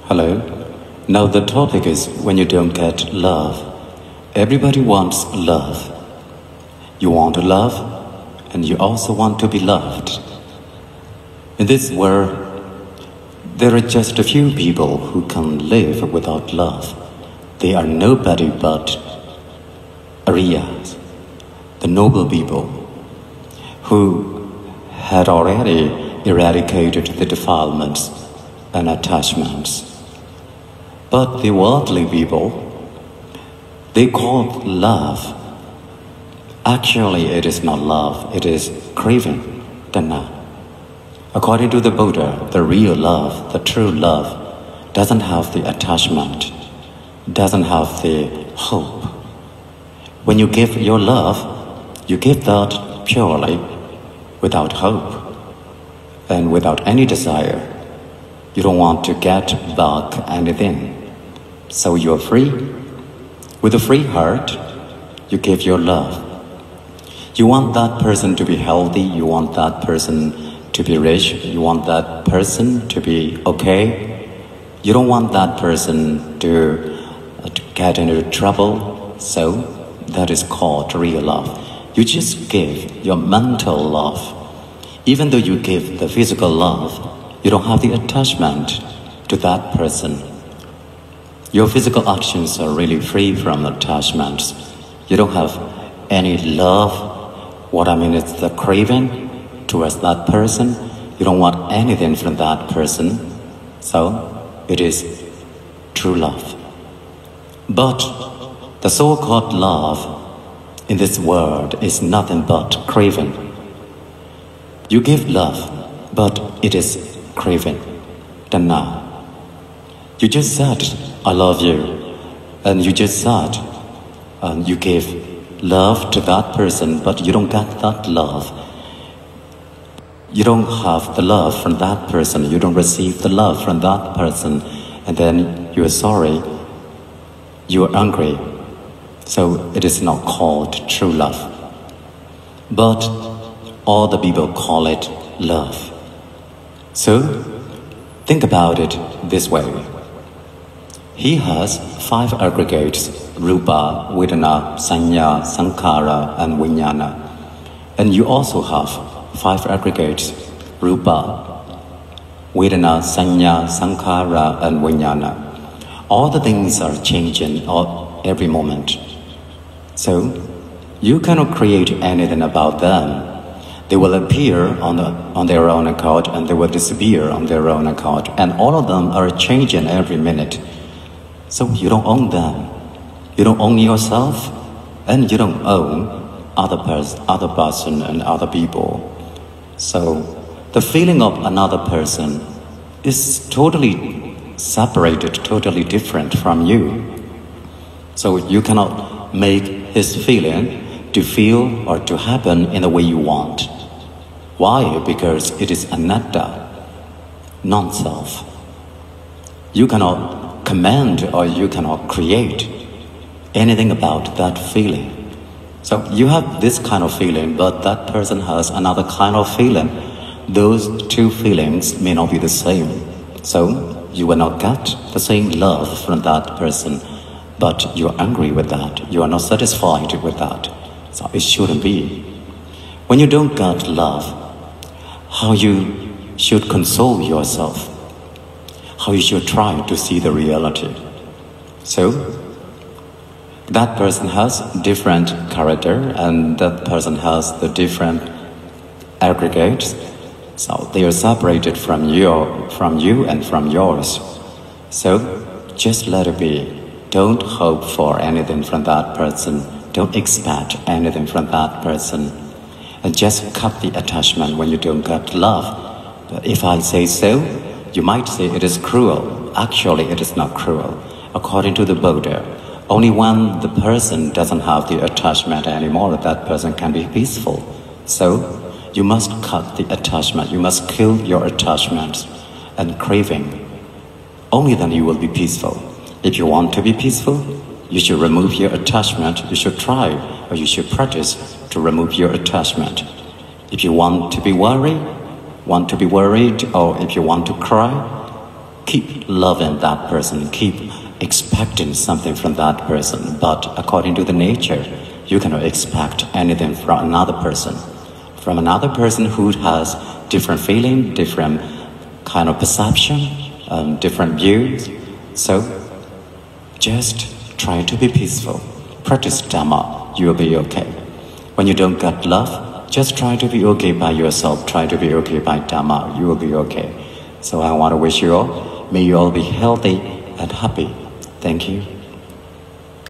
Hello. Now the topic is when you don't get love. Everybody wants love. You want love, and you also want to be loved. In this world, there are just a few people who can live without love. They are nobody but Ariyas, the noble people, who had already eradicated the defilements and attachments. But the worldly people, they call love. Actually, it is not love, it is craving, Dhamma. According to the Buddha, the real love, the true love, doesn't have the attachment, doesn't have the hope. When you give your love, you give that purely, without hope, and without any desire. You don't want to get back anything. So you are free. With a free heart, you give your love. You want that person to be healthy, you want that person to be rich, you want that person to be okay. You don't want that person to get into trouble. So that is called real love. You just give your mental love. Even though you give the physical love, you don't have the attachment to that person. Your physical actions are really free from attachments. You don't have any love. What I mean is the craving towards that person. You don't want anything from that person. So it is true love. But the so-called love in this world is nothing but craving. You give love, but it is craving. Dhamma. You just said, I love you. And you just said, you give love to that person, but you don't get that love. You don't have the love from that person. You don't receive the love from that person. And then you are sorry. You are angry. So it is not called true love. But all the people call it love. So think about it this way. He has 5 aggregates, Rupa, Vedana, Sanya, Sankhara, and Vijnana. And you also have 5 aggregates, Rupa, Vedana, Sanya, Sankhara, and Vijnana. All the things are changing every moment. So you cannot create anything about them. They will appear on their own accord, and they will disappear on their own accord. And all of them are changing every minute. So you don't own them. You don't own yourself, and you don't own other person and other people. So the feeling of another person is totally separated, totally different from you. So you cannot make his feeling to feel or to happen in the way you want. Why? Because it is anatta, non-self. You cannot command or you cannot create anything about that feeling. So you have this kind of feeling, but that person has another kind of feeling. Those two feelings may not be the same. So you will not get the same love from that person, but you are angry with that. You are not satisfied with that. So it shouldn't be. When you don't get love, how you should console yourself, how you should try to see the reality. So that person has different character, and that person has the different aggregates. So they are separated from you and from yours. So just let it be. Don't hope for anything from that person. Don't expect anything from that person. And just cut the attachment when you don't get love. But if I say so, you might say it is cruel. Actually, it is not cruel. According to the Buddha, only when the person doesn't have the attachment anymore, that person can be peaceful. So you must cut the attachment. You must kill your attachments and craving. Only then you will be peaceful. If you want to be peaceful, you should remove your attachment. You should try, or you should practice to remove your attachment. If you want to be worried, or if you want to cry, keep loving that person, keep expecting something from that person. But according to the nature, you cannot expect anything from another person. From another person who has different feeling, different kind of perception, different views. So just try to be peaceful. Practice Dhamma, you will be okay. When you don't get love, just try to be okay by yourself. Try to be okay by Dhamma, you will be okay. So I want to wish you all, may you all be healthy and happy. Thank you.